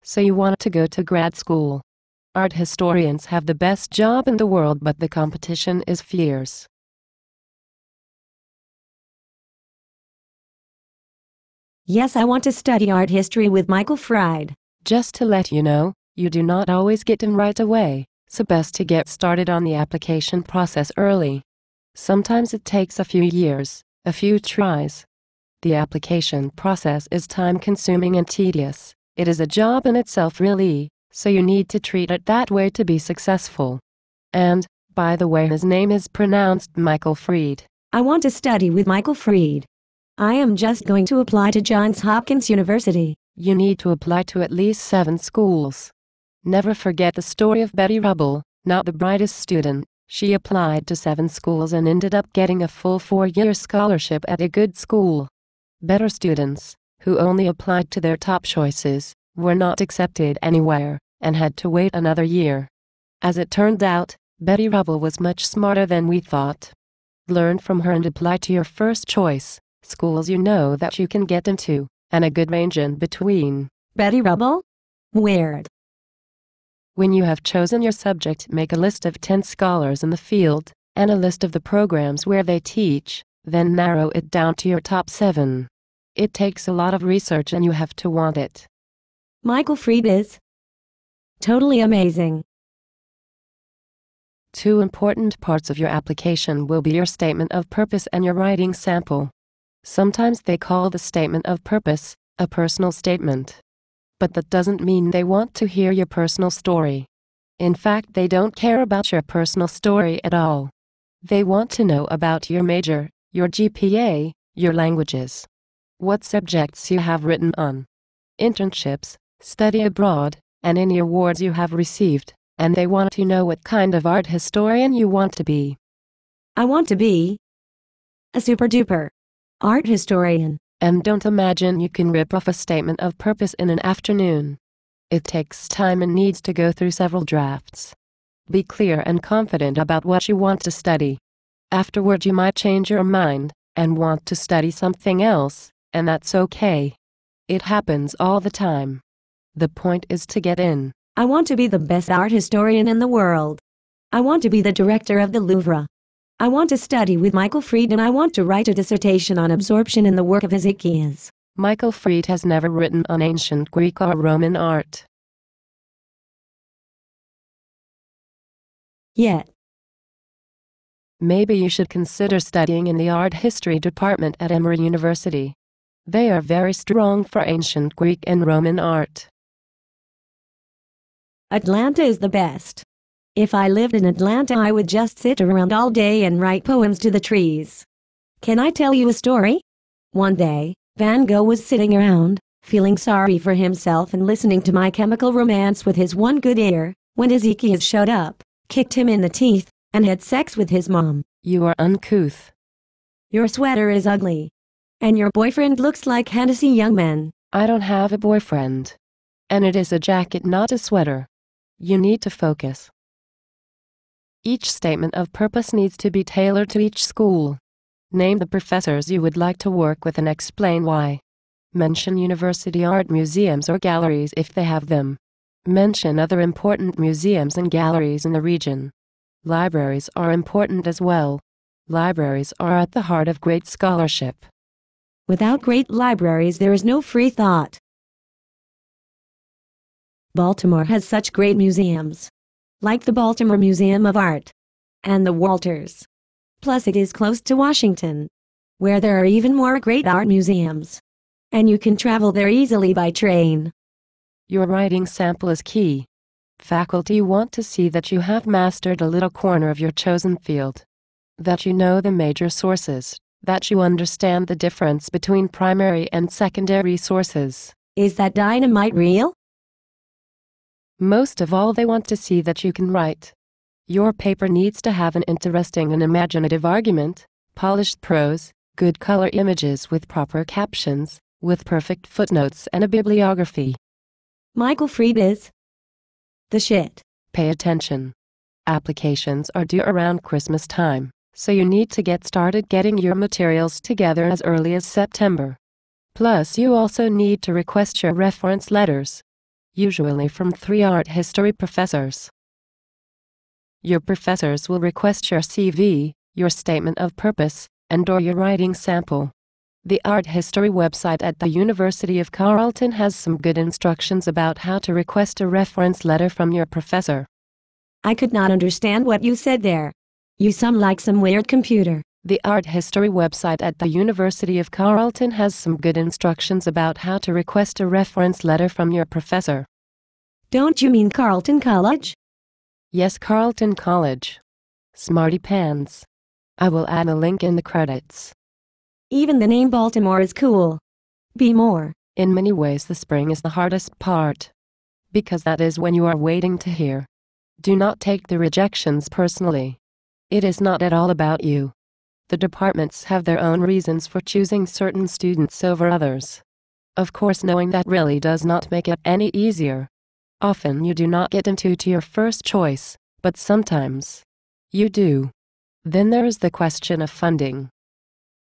so you want to go to grad school. Art historians have the best job in the world, but the competition is fierce. Yes, I want to study art history with Michael Fried. Just to let you know, you do not always get in right away, so best to get started on the application process early. Sometimes it takes a few years, a few tries. The application process is time-consuming and tedious. It is a job in itself really, so you need to treat it that way to be successful. And, by the way, his name is pronounced Michael Fried. I want to study with Michael Fried. I am just going to apply to Johns Hopkins University. You need to apply to at least 7 schools. Never forget the story of Betty Rubble, not the brightest student. She applied to 7 schools and ended up getting a full 4-year scholarship at a good school. Better students, who only applied to their top choices, were not accepted anywhere, and had to wait another year. As it turned out, Betty Rubble was much smarter than we thought. Learn from her and apply to your first choice, schools you know that you can get into, and a good range in between. Betty Rubble? Weird. When you have chosen your subject, make a list of 10 scholars in the field, and a list of the programs where they teach, then narrow it down to your top 7. It takes a lot of research and you have to want it. Michael Fried is totally amazing. 2 important parts of your application will be your statement of purpose and your writing sample. Sometimes they call the statement of purpose a personal statement. But that doesn't mean they want to hear your personal story. In fact, they don't care about your personal story at all. They want to know about your major, your GPA, your languages, what subjects you have written on, internships, study abroad, and any awards you have received, and they want to know what kind of art historian you want to be. I want to be a super-duper art historian. And don't imagine you can rip off a statement of purpose in an afternoon. It takes time and needs to go through several drafts. Be clear and confident about what you want to study. Afterward, you might change your mind and want to study something else, and that's okay. It happens all the time. The point is to get in. I want to be the best art historian in the world. I want to be the director of the Louvre. I want to study with Michael Fried, and I want to write a dissertation on absorption in the work of Jedis. Michael Fried has never written on ancient Greek or Roman art yet. Maybe you should consider studying in the art history department at Emory University. They are very strong for ancient Greek and Roman art. Atlanta is the best. If I lived in Atlanta, I would just sit around all day and write poems to the trees. Can I tell you a story? One day, Van Gogh was sitting around, feeling sorry for himself and listening to My Chemical Romance with his one good ear, when Jedis showed up, kicked him in the teeth, and had sex with his mom. You are uncouth. Your sweater is ugly. And your boyfriend looks like Hennessy Young Men. I don't have a boyfriend. And it is a jacket, not a sweater. You need to focus. Each statement of purpose needs to be tailored to each school. Name the professors you would like to work with and explain why. Mention university art museums or galleries if they have them. Mention other important museums and galleries in the region. Libraries are important as well. Libraries are at the heart of great scholarship. Without great libraries, there is no free thought. Baltimore has such great museums, like the Baltimore Museum of Art and the Walters. Plus, it is close to Washington, where there are even more great art museums, and you can travel there easily by train. Your writing sample is key. Faculty want to see that you have mastered a little corner of your chosen field, that you know the major sources, that you understand the difference between primary and secondary sources. Is that dynamite real? Most of all, they want to see that you can write. Your paper needs to have an interesting and imaginative argument, polished prose, good color images with proper captions, with perfect footnotes and a bibliography. Michael Fried is the shit. Pay attention. Applications are due around Christmas time, so you need to get started getting your materials together as early as September. Plus, you also need to request your reference letters. usually from 3 art history professors. Your professors will request your CV, your statement of purpose, and/or your writing sample. The art history website at the University of Carleton has some good instructions about how to request a reference letter from your professor. I could not understand what you said there. You sound like some weird computer. The art history website at the University of Carleton has some good instructions about how to request a reference letter from your professor. Don't you mean Carleton College? Yes, Carleton College. Smarty pants. I will add a link in the credits. Even the name Baltimore is cool. Be more. In many ways the spring is the hardest part. Because that is when you are waiting to hear. Do not take the rejections personally. It is not at all about you. The departments have their own reasons for choosing certain students over others. Of course, knowing that really does not make it any easier. Often you do not get into your first choice, but sometimes you do. Then there is the question of funding.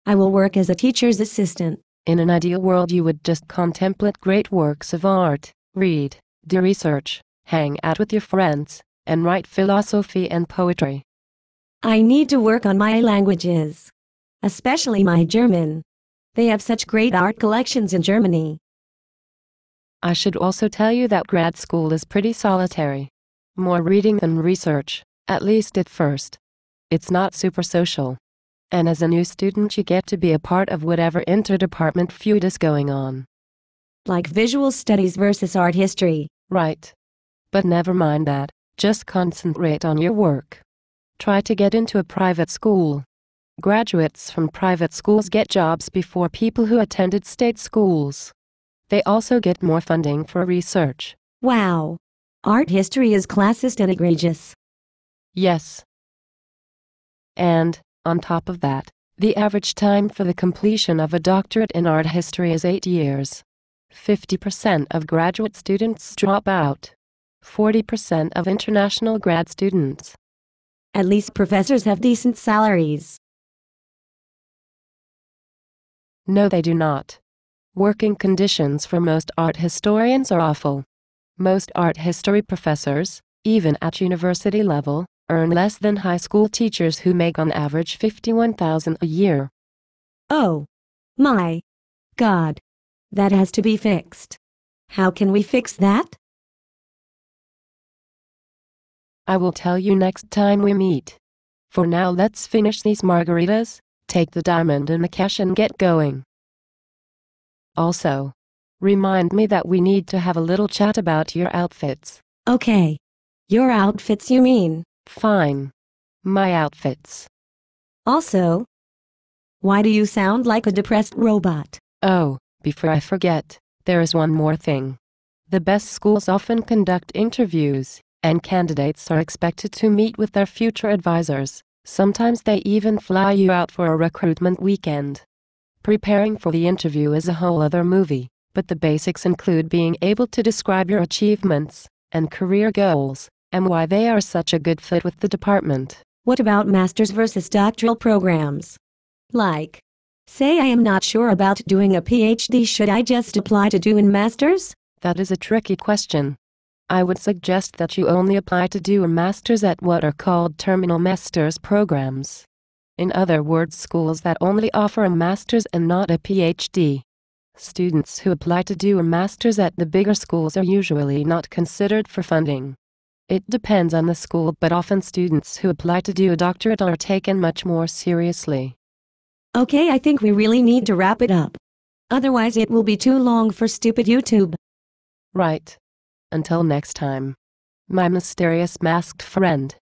I will work as a teacher's assistant. In an ideal world you would just contemplate great works of art, read, do research, hang out with your friends, and write philosophy and poetry. I need to work on my languages. Especially my German. They have such great art collections in Germany. I should also tell you that grad school is pretty solitary. More reading than research, at least at first. It's not super social. And as a new student you get to be a part of whatever interdepartment feud is going on. Like visual studies versus art history. Right. But never mind that, just concentrate on your work. Try to get into a private school. Graduates from private schools get jobs before people who attended state schools. They also get more funding for research. Wow. Art history is classist and egregious. Yes. And, on top of that, the average time for the completion of a doctorate in art history is 8 years. 50% of graduate students drop out. 40% of international grad students. At least professors have decent salaries. No, they do not. Working conditions for most art historians are awful. Most art history professors, even at university level, earn less than high school teachers who make on average $51,000 a year. Oh. My. God. That has to be fixed. How can we fix that? I will tell you next time we meet. For now let's finish these margaritas, take the diamond and the cash and get going. Also, remind me that we need to have a little chat about your outfits. Okay. Your outfits, you mean? Fine. My outfits. Also, why do you sound like a depressed robot? Oh, before I forget, there is one more thing. The best schools often conduct interviews, and candidates are expected to meet with their future advisors. Sometimes they even fly you out for a recruitment weekend. Preparing for the interview is a whole other movie, but the basics include being able to describe your achievements and career goals, and why they are such a good fit with the department. What about master's versus doctoral programs? Like, say I am not sure about doing a PhD, should I just apply to do a master's? That is a tricky question. I would suggest that you only apply to do a master's at what are called terminal master's programs. In other words, schools that only offer a master's and not a PhD. Students who apply to do a master's at the bigger schools are usually not considered for funding. It depends on the school, but often students who apply to do a doctorate are taken much more seriously. Okay, I think we really need to wrap it up. Otherwise it will be too long for stupid YouTube. Right. Until next time. My mysterious masked friend.